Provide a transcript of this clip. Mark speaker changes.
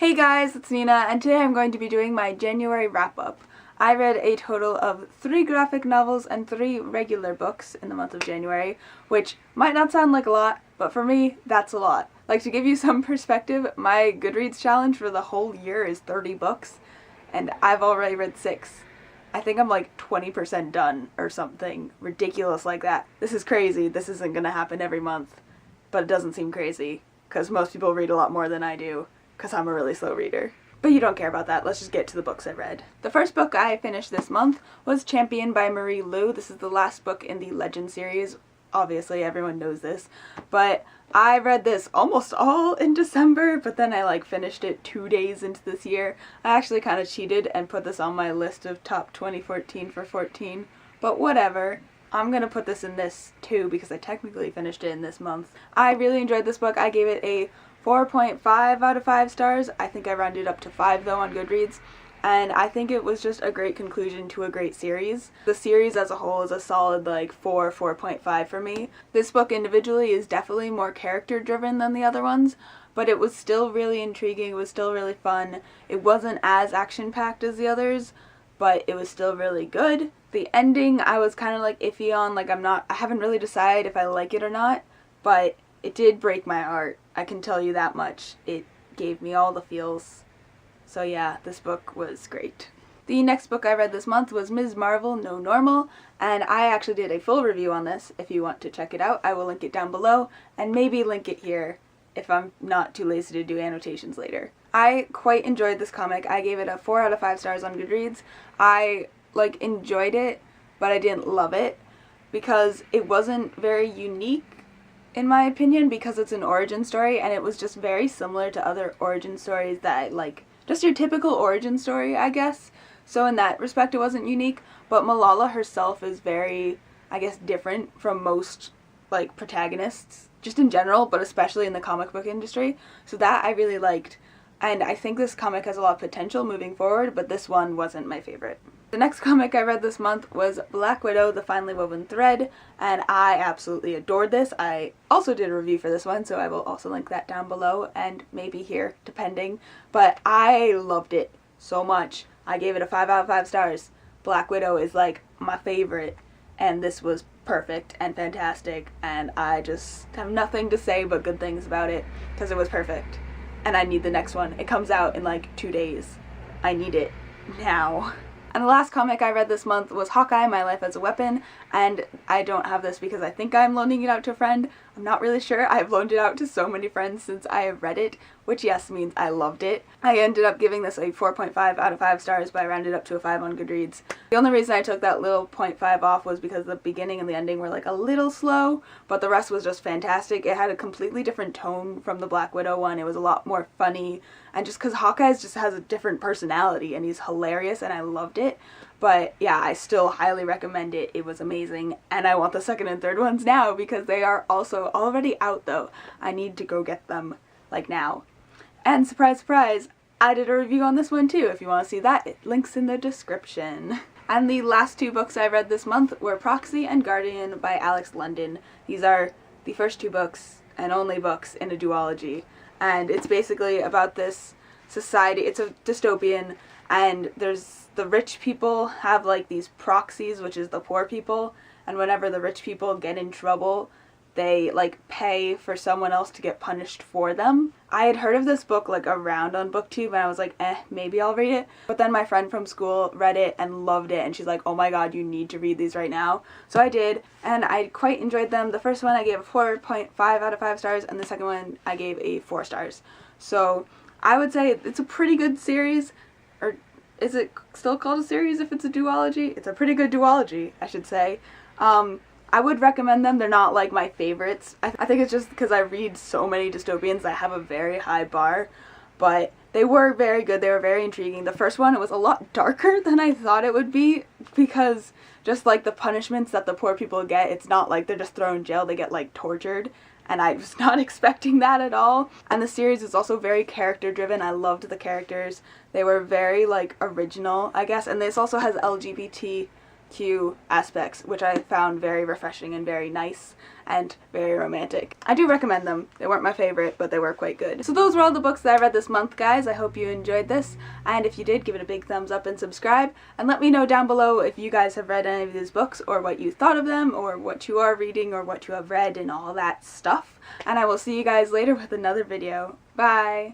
Speaker 1: Hey guys, it's Nina, and today I'm going to be doing my January wrap-up. I read a total of 3 graphic novels and 3 regular books in the month of January, which might not sound like a lot, but for me, that's a lot. Like, to give you some perspective, my Goodreads challenge for the whole year is 30 books, and I've already read 6. I think I'm like 20% done or something ridiculous like that. This is crazy. This isn't gonna happen every month, but it doesn't seem crazy, because most people read a lot more than I do. Because I'm a really slow reader. But you don't care about that, let's just get to the books I read. The first book I finished this month was Champion by Marie Lu. This is the last book in the Legend series. Obviously, everyone knows this. But I read this almost all in December, but then I finished it 2 days into this year. I actually kind of cheated and put this on my list of top 2014 for 14. But whatever. I'm gonna put this in this too because I technically finished it in this month. I really enjoyed this book. I gave it a 4.5 out of 5 stars. I think I rounded up to 5 though on Goodreads. And I think it was just a great conclusion to a great series. The series as a whole is a solid 4.5 for me. This book individually is definitely more character driven than the other ones, but it was still really intriguing, it was still really fun. It wasn't as action packed as the others, but it was still really good. The ending I was kind of iffy on, I haven't really decided if I like it or not, but it did break my heart. I can tell you that much. It gave me all the feels. So yeah, this book was great. The next book I read this month was Ms. Marvel No Normal, and I actually did a full review on this. If you want to check it out, I will link it down below, and maybe link it here if I'm not too lazy to do annotations later. I quite enjoyed this comic. I gave it a 4 out of 5 stars on Goodreads. I enjoyed it, but I didn't love it because it wasn't very unique in my opinion, because it's an origin story and it was just very similar to other origin stories that just your typical origin story, I guess. So in that respect it wasn't unique, but Malala herself is very, I guess, different from most protagonists, just in general, but especially in the comic book industry. So that I really liked, and I think this comic has a lot of potential moving forward, but this one wasn't my favorite. The next comic I read this month was Black Widow, The Finely Woven Thread, and I absolutely adored this. I also did a review for this one, so I will also link that down below, and maybe here, depending. But I loved it so much. I gave it a 5 out of 5 stars. Black Widow is my favorite, and this was perfect and fantastic, and I just have nothing to say but good things about it, because it was perfect. And I need the next one. It comes out in 2 days. I need it now. And the last comic I read this month was Hawkeye, My Life as a Weapon, and I don't have this because I think I'm loaning it out to a friend. I'm not really sure. I've loaned it out to so many friends since I have read it, which yes means I loved it. I ended up giving this a 4.5 out of 5 stars, but I rounded up to a 5 on Goodreads. The only reason I took that little 0.5 off was because the beginning and the ending were a little slow, but the rest was just fantastic. It had a completely different tone from the Black Widow one. It was a lot more funny, and just because Hawkeye just has a different personality and he's hilarious and I loved it. But yeah, I still highly recommend it. It was amazing, and I want the second and third ones now because they are also already out though. I need to go get them now. And surprise, surprise, I did a review on this one too. If you want to see that, it links in the description. And the last 2 books I read this month were Proxy and Guardian by Alex London. These are the first 2 books and only books in a duology. And it's basically about this society. It's a dystopian, and there's the rich people have these proxies, which is the poor people, and whenever the rich people get in trouble, they pay for someone else to get punished for them. I had heard of this book around on BookTube, and I was maybe I'll read it. But then my friend from school read it and loved it, and she's like, oh my god, you need to read these right now. So I did, and I quite enjoyed them. The first one I gave a 4.5 out of 5 stars, and the second one I gave a 4 stars. So I would say it's a pretty good series, or is it still called a series if it's a duology? It's a pretty good duology, I should say. I would recommend them. They're not my favorites. I think it's just because I read so many dystopians, I have a very high bar, but they were very good. They were very intriguing. The first one, it was a lot darker than I thought it would be, because just the punishments that the poor people get, it's not they're just thrown in jail, they get tortured, and I was not expecting that at all. And the series is also very character driven. I loved the characters. They were very original, I guess, and this also has LGBT LGBTQ aspects, which I found very refreshing and very nice and very romantic. I do recommend them. They weren't my favorite, but they were quite good. So those were all the books that I read this month, guys. I hope you enjoyed this, and if you did, give it a big thumbs up and subscribe, and let me know down below if you guys have read any of these books, or what you thought of them, or what you are reading, or what you have read, and all that stuff. And I will see you guys later with another video. Bye!